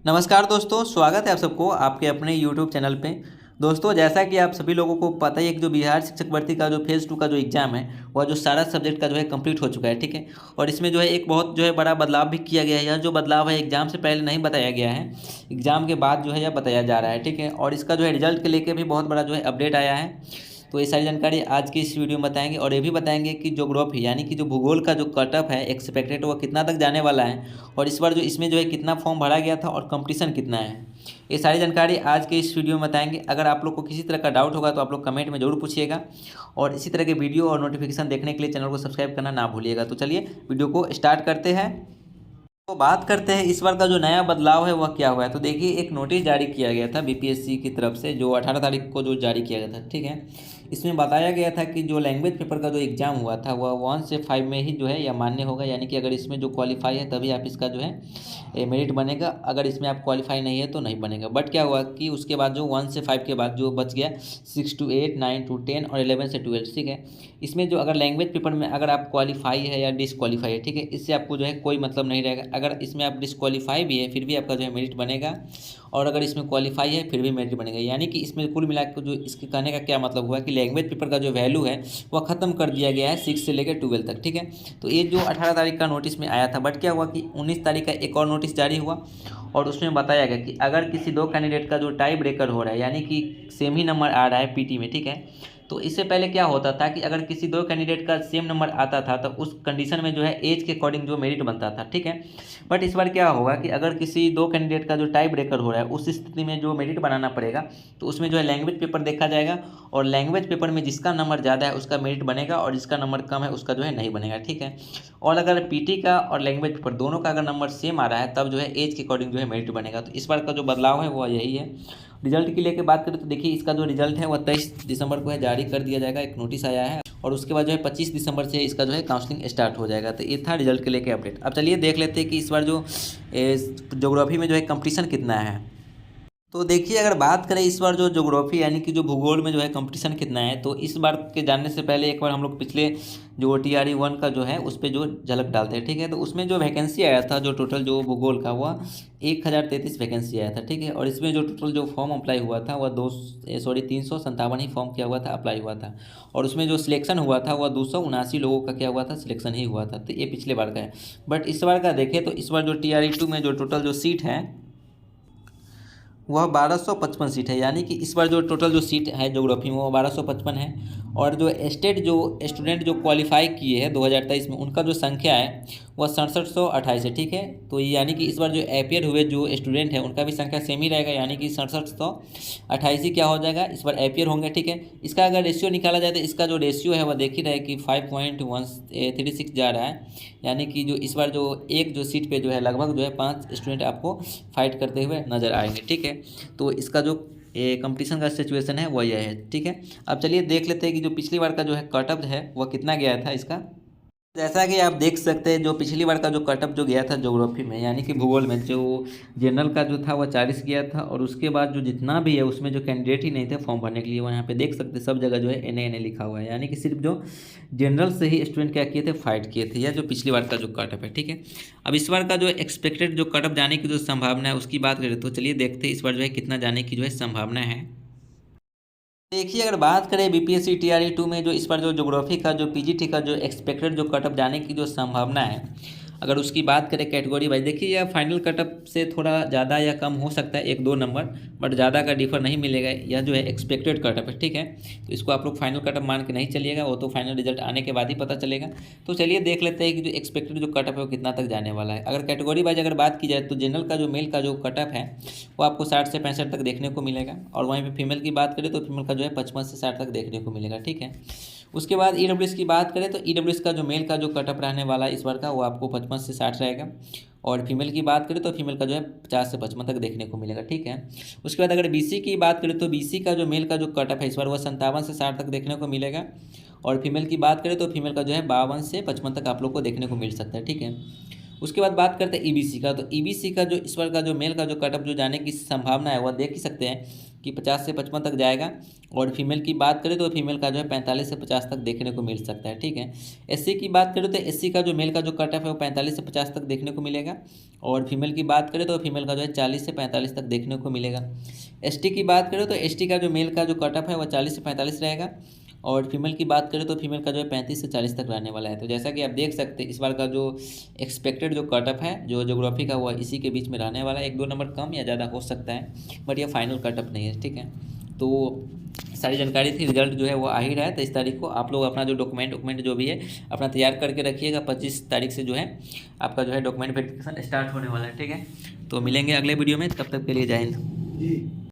नमस्कार दोस्तों, स्वागत है आप सबको आपके अपने YouTube चैनल पे। दोस्तों, जैसा कि आप सभी लोगों को पता ही है कि जो बिहार शिक्षक भर्ती का जो फेज़ 2 का जो एग्ज़ाम है, वह जो सारा सब्जेक्ट का जो है कंप्लीट हो चुका है, ठीक है? और इसमें जो है एक बहुत जो है बड़ा बदलाव भी किया गया है। यह जो बदलाव है एग्ज़ाम से पहले नहीं बताया गया है, एग्ज़ाम के बाद जो है यह बताया जा रहा है, ठीक है? और इसका जो है रिज़ल्ट को लेके भी बहुत बड़ा जो है अपडेट आया है। तो ये सारी जानकारी आज की इस वीडियो में बताएंगे और ये भी बताएंगे कि ज्योग्राफी यानी कि जो भूगोल का जो कट ऑफ है एक्सपेक्टेड वह कितना तक जाने वाला है और इस बार जो इसमें जो है कितना फॉर्म भरा गया था और कंपटीशन कितना है। ये सारी जानकारी आज के इस वीडियो में बताएंगे। अगर आप लोग को किसी तरह का डाउट होगा तो आप लोग कमेंट में जरूर पूछिएगा और इसी तरह के वीडियो और नोटिफिकेशन देखने के लिए चैनल को सब्सक्राइब करना ना भूलिएगा। तो चलिए वीडियो को स्टार्ट करते हैं। तो बात करते हैं इस बार का जो नया बदलाव है वह क्या हुआ है। तो देखिए, एक नोटिस जारी किया गया था बीपीएससी की तरफ से जो 18 तारीख को जो जारी किया गया था, ठीक है। इसमें बताया गया था कि जो लैंग्वेज पेपर का जो एग्ज़ाम हुआ था वह 1 से 5 में ही जो है यह मान्य होगा, यानी कि अगर इसमें जो क्वालिफाई है तभी आप इसका जो है मेरिट बनेगा, अगर इसमें आप क्वालिफाई नहीं है तो नहीं बनेगा। बट क्या हुआ कि उसके बाद जो 1 से 5 के बाद जो बच गया 6 to 8, 9 to 10 और 11 से 12, ठीक है। इसमें जो अगर लैंग्वेज पेपर में अगर आप क्वालिफाई है या डिसक्वालीफाई है, ठीक है, इससे आपको जो है कोई मतलब नहीं रहेगा। अगर इसमें आप डिसक्वालीफाई भी है फिर भी आपका जो है मेरिट बनेगा और अगर इसमें क्वालिफाई है फिर भी मेरिट बनेगा। यानी कि इसमें कुल मिलाकर जो इसके कहने का क्या मतलब हुआ कि लैंग्वेज पेपर का जो वैल्यू है वह ख़त्म कर दिया गया है 6 से लेकर 12 तक, ठीक है। तो ये जो 18 तारीख का नोटिस में आया था, बट क्या हुआ कि 19 तारीख का एक और नोटिस जारी हुआ और उसमें बताया गया कि अगर किसी दो कैंडिडेट का जो टाई ब्रेकर हो रहा है, यानी कि सेम ही नंबर आ रहा है पीटी में, ठीक है। तो इससे पहले क्या होता था कि अगर किसी दो कैंडिडेट का सेम नंबर आता था तो उस कंडीशन में जो है एज के अकॉर्डिंग जो मेरिट बनता था, ठीक है। बट इस बार क्या होगा कि अगर किसी दो कैंडिडेट का जो टाई ब्रेकर हो रहा है उस स्थिति में जो मेरिट बनाना पड़ेगा, तो उसमें जो है लैंग्वेज पेपर देखा जाएगा और लैंग्वेज पेपर में जिसका नंबर ज़्यादा है उसका मेरिट बनेगा और जिसका नंबर कम है उसका जो है नहीं बनेगा, ठीक है। और अगर पीटी का और लैंग्वेज पेपर दोनों का अगर नंबर सेम आ रहा है तब जो है एज के अकॉर्डिंग जो है मेरिट बनेगा। तो इस बार का जो बदलाव है वो यही है। रिजल्ट की लेके बात करें तो देखिए, इसका जो रिजल्ट है वह 23 दिसंबर को है जारी कर दिया जाएगा, एक नोटिस आया है और उसके बाद जो है 25 दिसंबर से इसका जो है काउंसलिंग स्टार्ट हो जाएगा। तो ये था रिजल्ट के लेके अपडेट। अब चलिए देख लेते हैं कि इस बार जो ज्योग्राफी में जो है कंपटीशन कितना है। तो देखिए, अगर बात करें इस बार जो ज्योग्राफी यानी कि जो भूगोल में जो है कंपटीशन कितना है, तो इस बार के जानने से पहले एक बार हम लोग पिछले जो TRE 1 का जो है उस पर जो झलक डालते हैं, ठीक है। तो उसमें जो वैकेंसी आया था जो टोटल जो भूगोल का हुआ 1033 वैकेंसी आया था, ठीक है। और इसमें जो टोटल जो फॉर्म अप्लाई हुआ था वह 357 ही फॉर्म किया हुआ था, अप्लाई हुआ था। और उसमें जो सिलेक्शन हुआ था वह 279 लोगों का क्या हुआ था, सिलेक्शन ही हुआ था। तो ये पिछले बार का है। बट इस बार का देखें तो इस बार जो TRE 2 में जो टोटल जो सीट है वह 1255 सीट है, यानी कि इस बार जो टोटल जो सीट है ज्योग्राफी में वो 1255 है। और जो स्टेट जो स्टूडेंट जो क्वालिफाई किए हैं 2023 में उनका जो संख्या है वह 6728 है, ठीक है। तो यानी कि इस बार जो अपियर हुए जो स्टूडेंट हैं उनका भी संख्या सेम ही रहेगा, यानी कि 6728 ही क्या हो जाएगा, इस बार अपियर होंगे, ठीक है। इसका अगर रेशियो निकाला जाए तो इसका जो रेशियो है वह देख ही रहे कि 5.136 जा रहा है। यानी कि जो इस बार जो एक जो सीट पे जो है लगभग जो है 5 स्टूडेंट आपको फाइट करते हुए नजर आएंगे, ठीक है। तो इसका जो कंपटीशन का सिचुएशन है वह यह है, ठीक है। अब चलिए देख लेते हैं कि जो पिछली बार का जो है कटअप है वह कितना गया था इसका। जैसा कि आप देख सकते हैं जो पिछली बार का जो कटअप जो गया था ज्योग्राफी में यानी कि भूगोल में, जो जनरल का जो था वह 40 गया था और उसके बाद जो जितना भी है उसमें जो कैंडिडेट ही नहीं थे फॉर्म भरने के लिए, वो यहाँ पे देख सकते हैं सब जगह जो है NA लिखा हुआ है, यानी कि सिर्फ जो जनरल से ही स्टूडेंट क्या किए थे, फाइट किए थे। या जो पिछली बार का जो कटअप है, ठीक है। अब इस बार का जो एक्सपेक्टेड जो कटअप जाने की जो संभावना है उसकी बात करें तो चलिए देखते हैं इस बार जो है कितना जाने की जो है संभावना है। देखिए, अगर बात करें BPSC TRE 2 में जो इस बार जो ज्योग्राफी का जो PGT का जो एक्सपेक्टेड जो कटअप जाने की जो संभावना है, अगर उसकी बात करें कैटेगरी वाइज, देखिए यह फाइनल कटअप से थोड़ा ज़्यादा या कम हो सकता है 1-2 नंबर, बट ज़्यादा का डिफर नहीं मिलेगा। यह जो है एक्सपेक्टेड कटअप है, ठीक है। तो इसको आप लोग फाइनल कटअप मान के नहीं चलिएगा, वो तो फाइनल रिजल्ट आने के बाद ही पता चलेगा। तो चलिए देख लेते हैं कि जो एक्सपेक्टेड जो कटअप है वो कितना तक जाने वाला है। अगर कैटेगरी वाइज अगर बात की जाए तो जनरल का जो मेल का जो कटअप है वो आपको 60 से 65 तक देखने को मिलेगा और वहीं पर फीमेल की बात करें तो फीमेल का जो है 55 से 60 तक देखने को मिलेगा, ठीक है। उसके बाद EWS की बात करें तो EWS का जो मेल का जो कटअप रहने वाला है इस बार का वो आपको 55 से 60 रहेगा और फीमेल की बात करें तो फीमेल का जो है 50 से 55 तक देखने को मिलेगा, ठीक है। उसके बाद अगर BC की बात करें तो BC का जो मेल का जो कटअप है इस बार वह 57 से 60 तक देखने को मिलेगा और फीमेल की बात करें तो फीमेल का जो है 52 से 55 तक आप लोग को देखने को मिल सकता है, ठीक है। उसके बाद बात करते हैं ईबीसी का। तो ईबीसी का जो इस बार का जो मेल का जो कटअप जो जाने की संभावना है वह देख ही सकते हैं कि 50 से 55 तक जाएगा। और फीमेल की बात करें तो फीमेल का जो है 45 से 50 तक देखने को मिल सकता है, ठीक है। एससी की बात करें तो एससी का जो मेल का जो कटअप है वो 45 से 50 तक देखने को मिलेगा। और फीमेल की बात करें तो फीमेल का जो है 40 से 45 तक देखने को मिलेगा। एसटी की बात करें तो एसटी का जो मेल का जो कटअप है वह 40 से 45 रहेगा। और फीमेल की बात करें तो फीमेल का जो है 35 से 40 तक रहने वाला है। तो जैसा कि आप देख सकते हैं इस बार का जो एक्सपेक्टेड जो कटअप है जो ज्योग्राफी का हुआ इसी के बीच में रहने वाला है। 1-2 नंबर कम या ज़्यादा हो सकता है, बट ये फाइनल कटअप नहीं है, ठीक है। तो सारी जानकारी थी, रिजल्ट जो है वो आ ही रहा है 23 तारीख को। आप लोग अपना जो डॉक्यूमेंट जो भी है अपना तैयार करके रखिएगा। 25 तारीख से जो है आपका जो है डॉक्यूमेंट वेरिफिकेशन स्टार्ट होने वाला है, ठीक है। तो मिलेंगे अगले वीडियो में, तब तक के लिए जय हिंद।